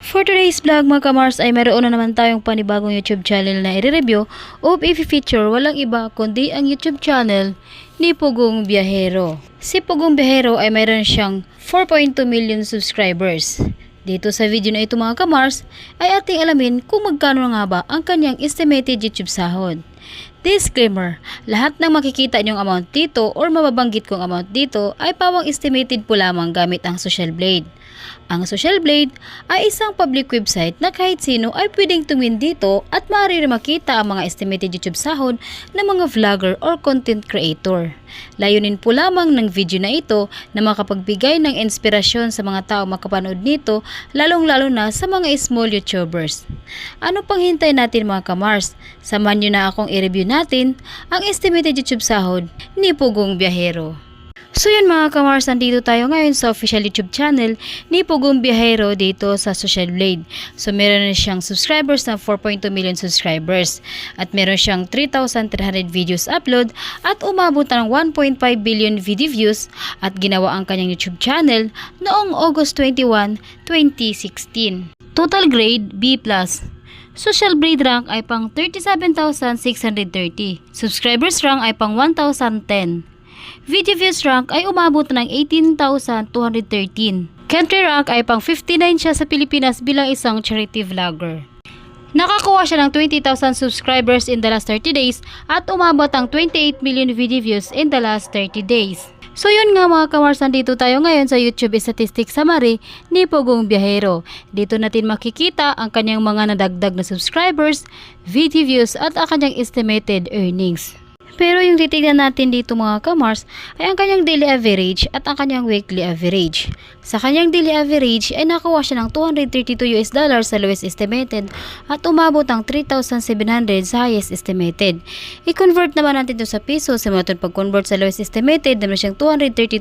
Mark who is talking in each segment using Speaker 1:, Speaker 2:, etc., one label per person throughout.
Speaker 1: For today's vlog mga kamars ay mayroon na naman tayong panibagong YouTube channel na i-review o i-feature walang iba kundi ang YouTube channel ni Pugong Biyahero. Si Pugong Biyahero ay mayroon siyang 4.2 million subscribers. Dito sa video na ito mga kamars ay ating alamin kung magkano nga ba ang kanyang estimated YouTube sahod. Disclaimer, lahat ng makikita nyong amount dito or mababanggit kong amount dito ay pawang estimated po lamang gamit ang Social Blade. Ang Social Blade ay isang public website na kahit sino ay pwedeng tumingin dito at maaari rin makita ang mga estimated YouTube sahod ng mga vlogger or content creator. Layunin po lamang ng video na ito na makapagbigay ng inspirasyon sa mga tao makapanood nito, lalong-lalo na sa mga small YouTubers. Ano pang hintay natin mga kamars? Samahan nyo na akong i-review natin ang estimated YouTube sahod ni Pugong Biyahero. So yun mga kamars, nandito tayo ngayon sa official YouTube channel ni Pugong Biyahero dito sa Social Blade. So meron na siyang subscribers na 4.2 million subscribers at meron siyang 3,300 videos upload at umabot ng 1.5 billion video views at ginawa ang kanyang YouTube channel noong August 21, 2016. Total grade B+. Social Blade rank ay pang 37,630. Subscribers rank ay pang 1,010. Video views rank ay umabot ng 18,213. Country rank ay pang 59 siya sa Pilipinas bilang isang charity vlogger. Nakakuha siya ng 20,000 subscribers in the last 30 days at umabot ang 28 million video views in the last 30 days. So yun nga mga kamars, nandito tayo ngayon sa YouTube Statistics Summary ni Pugong Biyahero. Dito natin makikita ang kanyang mga nadagdag na subscribers, video views at ang kanyang estimated earnings. Pero yung titignan natin dito mga kamars ay ang kanyang daily average at ang kanyang weekly average. Sa kanyang daily average ay nakuha siya ng $232 sa lowest estimated at umabot ang 3,700 sa highest estimated. I-convert naman natin ito sa piso. Simula natin pag-convert sa lowest estimated na siyang $232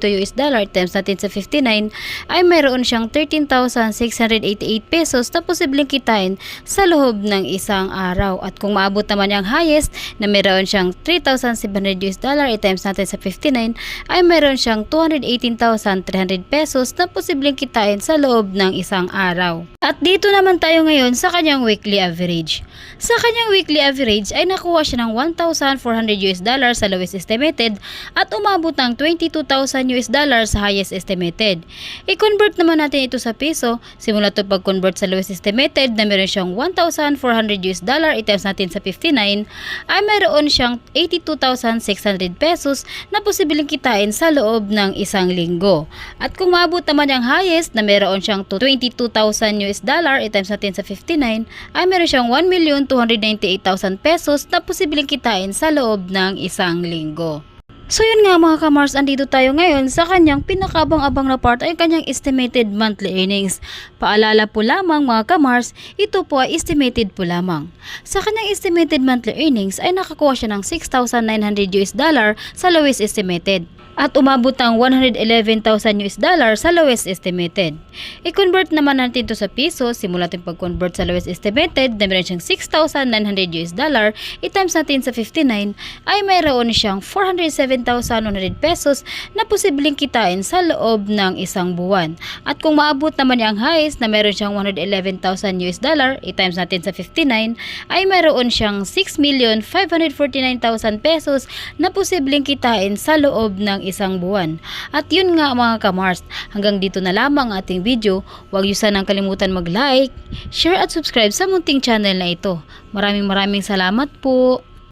Speaker 1: times natin sa 59 ay mayroon siyang 13,688 pesos na posibleng kitain sa loob ng isang araw. At kung maabot naman yung highest na mayroon siyang $3,700 i-times natin sa 59 ay mayroon siyang 218,300 pesos na posibleng kitain sa loob ng isang araw. At dito naman tayo ngayon sa kanyang weekly average. Sa kanyang weekly average ay nakuha siya ng $1,400 sa lowest estimated at umabot ng $22,000 sa highest estimated. I-convert naman natin ito sa piso. Simula ito pag-convert sa lowest estimated na meron siyang $1,400 i-times natin sa 59 ay mayroon siyang 82,600 pesos na posibleng kitain sa loob ng isang linggo. At kung maabot naman ang highest na meron siyang $22,000 i-times natin sa 59 ay meron siyang 1,298,000 pesos na posibleng kitain sa loob ng isang linggo. So yun nga mga kamars, andito tayo ngayon sa kanyang pinakabang-abang na part ay kanyang estimated monthly earnings. Paalala po lamang mga kamars, ito po ay estimated po lamang. Sa kanyang estimated monthly earnings ay nakakuha siya ng $6,900 sa lowest estimated at umabot ang $111,000 sa lowest estimated. I-convert naman natin ito sa piso. Simula natin pag-convert sa lowest estimated na meron siyang $6,900 i-times natin sa 59 ay mayroon siyang 407,100 pesos na posibleng kitain sa loob ng isang buwan. At kung maabot naman yung highest na meron siyang $111,000 i-times natin sa 59 ay mayroon siyang 6,549,000 pesos na posibleng kitain sa loob ng isang buwan. At yun nga mga kamars, hanggang dito na lamang ating video. Huwag niyo sanang kalimutan mag-like, share at subscribe sa munting channel na ito. Maraming salamat po.